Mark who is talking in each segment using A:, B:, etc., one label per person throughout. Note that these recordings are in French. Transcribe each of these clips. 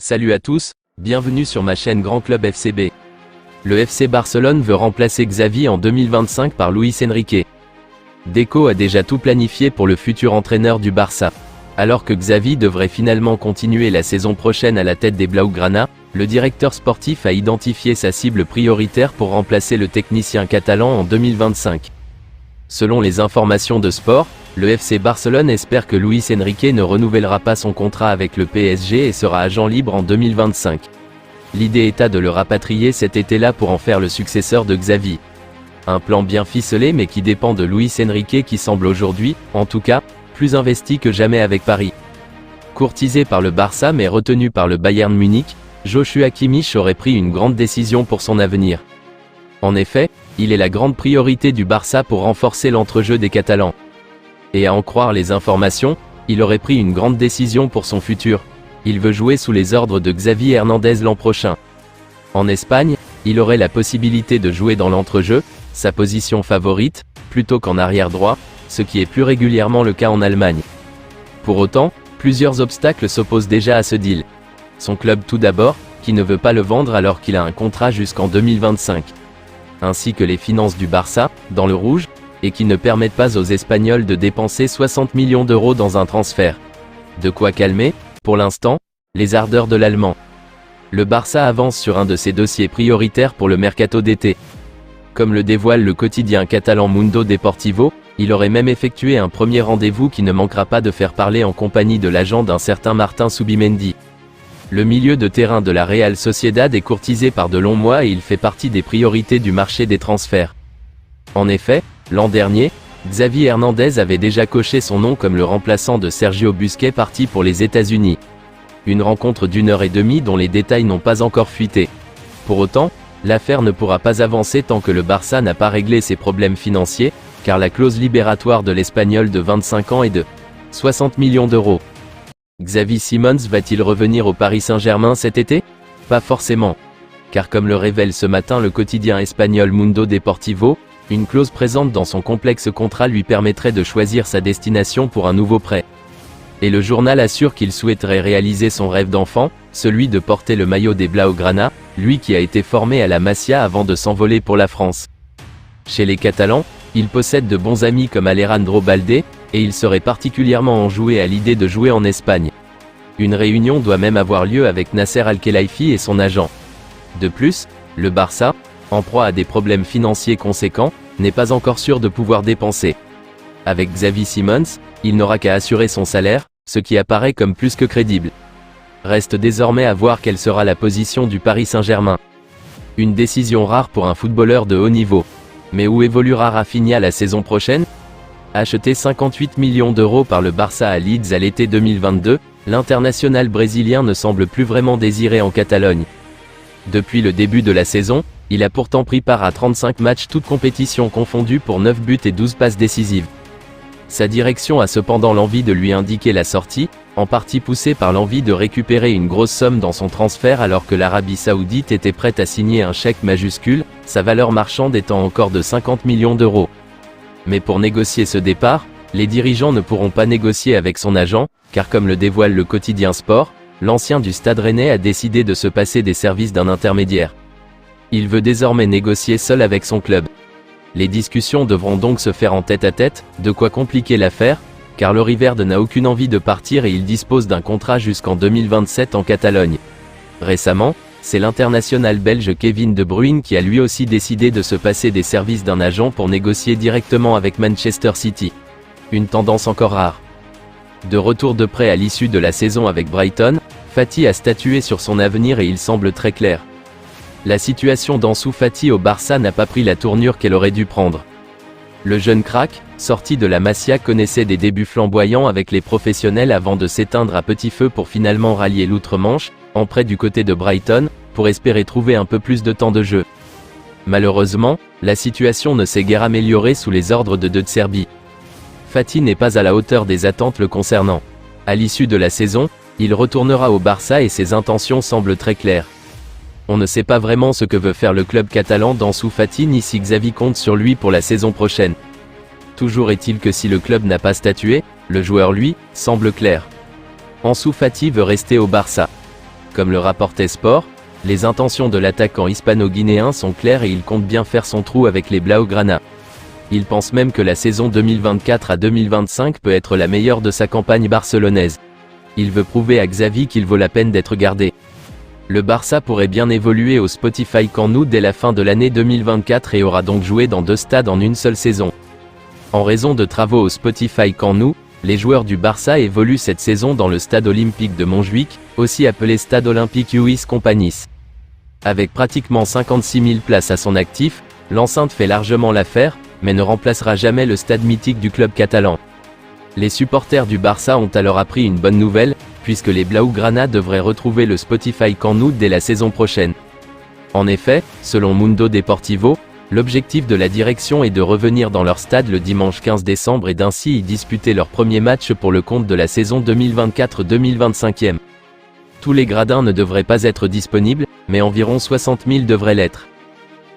A: Salut à tous, bienvenue sur ma chaîne Grand Club FCB. Le FC Barcelone veut remplacer Xavi en 2025 par Luis Enrique. Deco a déjà tout planifié pour le futur entraîneur du Barça. Alors que Xavi devrait finalement continuer la saison prochaine à la tête des Blaugrana, le directeur sportif a identifié sa cible prioritaire pour remplacer le technicien catalan en 2025. Selon les informations de Sport, le FC Barcelone espère que Luis Enrique ne renouvellera pas son contrat avec le PSG et sera agent libre en 2025. L'idée est de le rapatrier cet été-là pour en faire le successeur de Xavi. Un plan bien ficelé mais qui dépend de Luis Enrique qui semble aujourd'hui, en tout cas, plus investi que jamais avec Paris. Courtisé par le Barça mais retenu par le Bayern Munich, Joshua Kimmich aurait pris une grande décision pour son avenir. En effet, il est la grande priorité du Barça pour renforcer l'entrejeu des Catalans. Et à en croire les informations, il aurait pris une grande décision pour son futur. Il veut jouer sous les ordres de Xavi Hernandez l'an prochain. En Espagne, il aurait la possibilité de jouer dans l'entrejeu, sa position favorite, plutôt qu'en arrière droit, ce qui est plus régulièrement le cas en Allemagne. Pour autant, plusieurs obstacles s'opposent déjà à ce deal. Son club tout d'abord, qui ne veut pas le vendre alors qu'il a un contrat jusqu'en 2025. Ainsi que les finances du Barça, dans le rouge, et qui ne permettent pas aux Espagnols de dépenser 60 millions d'euros dans un transfert. De quoi calmer, pour l'instant, les ardeurs de l'Allemand. Le Barça avance sur un de ses dossiers prioritaires pour le mercato d'été. Comme le dévoile le quotidien catalan Mundo Deportivo, il aurait même effectué un premier rendez-vous qui ne manquera pas de faire parler en compagnie de l'agent d'un certain Martin Zubimendi. Le milieu de terrain de la Real Sociedad est courtisé par de longs mois et il fait partie des priorités du marché des transferts. En effet, l'an dernier, Xavi Hernandez avait déjà coché son nom comme le remplaçant de Sergio Busquets parti pour les États-Unis. Une rencontre d'1h30 dont les détails n'ont pas encore fuité. Pour autant, l'affaire ne pourra pas avancer tant que le Barça n'a pas réglé ses problèmes financiers, car la clause libératoire de l'Espagnol de 25 ans est de 60 millions d'euros. Xavi Simons va-t-il revenir au Paris Saint-Germain cet été? Pas forcément. Car comme le révèle ce matin le quotidien espagnol Mundo Deportivo, une clause présente dans son complexe contrat lui permettrait de choisir sa destination pour un nouveau prêt. Et le journal assure qu'il souhaiterait réaliser son rêve d'enfant, celui de porter le maillot des Blaugrana, lui qui a été formé à la Masia avant de s'envoler pour la France. Chez les Catalans, il possède de bons amis comme Alejandro Balde, et il serait particulièrement enjoué à l'idée de jouer en Espagne. Une réunion doit même avoir lieu avec Nasser Al-Khelaifi et son agent. De plus, le Barça, en proie à des problèmes financiers conséquents, n'est pas encore sûr de pouvoir dépenser. Avec Xavi Simons, il n'aura qu'à assurer son salaire, ce qui apparaît comme plus que crédible. Reste désormais à voir quelle sera la position du Paris Saint-Germain. Une décision rare pour un footballeur de haut niveau. Mais où évoluera Rafinha la saison prochaine? Acheté 58 millions d'euros par le Barça à Leeds à l'été 2022, l'international brésilien ne semble plus vraiment désiré en Catalogne. Depuis le début de la saison, il a pourtant pris part à 35 matchs toutes compétitions confondues pour 9 buts et 12 passes décisives. Sa direction a cependant l'envie de lui indiquer la sortie, en partie poussée par l'envie de récupérer une grosse somme dans son transfert alors que l'Arabie Saoudite était prête à signer un chèque majuscule, sa valeur marchande étant encore de 50 millions d'euros. Mais pour négocier ce départ, les dirigeants ne pourront pas négocier avec son agent, car comme le dévoile le quotidien Sport, l'ancien du Stade Rennais a décidé de se passer des services d'un intermédiaire. Il veut désormais négocier seul avec son club. Les discussions devront donc se faire en tête-à-tête, de quoi compliquer l'affaire, car le Riverde n'a aucune envie de partir et il dispose d'un contrat jusqu'en 2027 en Catalogne. Récemment, c'est l'international belge Kevin De Bruyne qui a lui aussi décidé de se passer des services d'un agent pour négocier directement avec Manchester City. Une tendance encore rare. De retour de prêt à l'issue de la saison avec Brighton, Fati a statué sur son avenir et il semble très clair. La situation d'Ansu Fati au Barça n'a pas pris la tournure qu'elle aurait dû prendre. Le jeune crack, sorti de la Masia, connaissait des débuts flamboyants avec les professionnels avant de s'éteindre à petit feu pour finalement rallier l'outre-Manche, en prêt du côté de Brighton, pour espérer trouver un peu plus de temps de jeu. Malheureusement, la situation ne s'est guère améliorée sous les ordres de Zerbi. Fati n'est pas à la hauteur des attentes le concernant. À l'issue de la saison, il retournera au Barça et ses intentions semblent très claires. On ne sait pas vraiment ce que veut faire le club catalan d'Ansu Fati ni si Xavi compte sur lui pour la saison prochaine. Toujours est-il que si le club n'a pas statué, le joueur lui, semble clair. Ansu Fati veut rester au Barça. Comme le rapportait Sport, les intentions de l'attaquant hispano-guinéen sont claires et il compte bien faire son trou avec les Blaugrana. Il pense même que la saison 2024 à 2025 peut être la meilleure de sa campagne barcelonaise. Il veut prouver à Xavi qu'il vaut la peine d'être gardé. Le Barça pourrait bien évoluer au Spotify Camp Nou dès la fin de l'année 2024 et aura donc joué dans 2 stades en une seule saison. En raison de travaux au Spotify Camp Nou, les joueurs du Barça évoluent cette saison dans le stade olympique de Montjuïc, aussi appelé stade olympique Lluís Companys. Avec pratiquement 56 000 places à son actif, l'enceinte fait largement l'affaire, mais ne remplacera jamais le stade mythique du club catalan. Les supporters du Barça ont alors appris une bonne nouvelle, puisque les Blaugrana devraient retrouver le Spotify Camp Nou dès la saison prochaine. En effet, selon Mundo Deportivo, l'objectif de la direction est de revenir dans leur stade le dimanche 15 décembre et d'ainsi y disputer leur premier match pour le compte de la saison 2024-2025. Tous les gradins ne devraient pas être disponibles, mais environ 60 000 devraient l'être.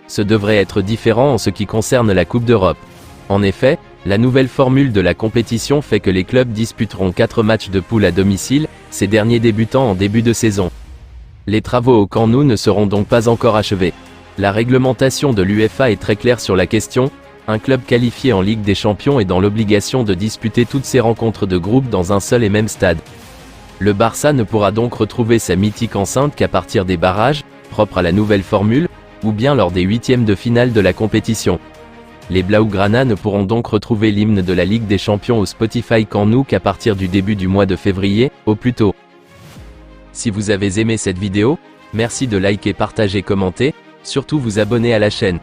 A: Ce devrait être différent en ce qui concerne la Coupe d'Europe. En effet, la nouvelle formule de la compétition fait que les clubs disputeront 4 matchs de poule à domicile, ces derniers débutant en début de saison. Les travaux au Camp Nou ne seront donc pas encore achevés. La réglementation de l'UEFA est très claire sur la question, un club qualifié en Ligue des Champions est dans l'obligation de disputer toutes ses rencontres de groupe dans un seul et même stade. Le Barça ne pourra donc retrouver sa mythique enceinte qu'à partir des barrages, propres à la nouvelle formule, ou bien lors des huitièmes de finale de la compétition. Les Blaugrana ne pourront donc retrouver l'hymne de la Ligue des Champions au Spotify Camp Nou qu'à partir du début du mois de février, au plus tôt. Si vous avez aimé cette vidéo, merci de liker, partager, commenter, surtout vous abonner à la chaîne.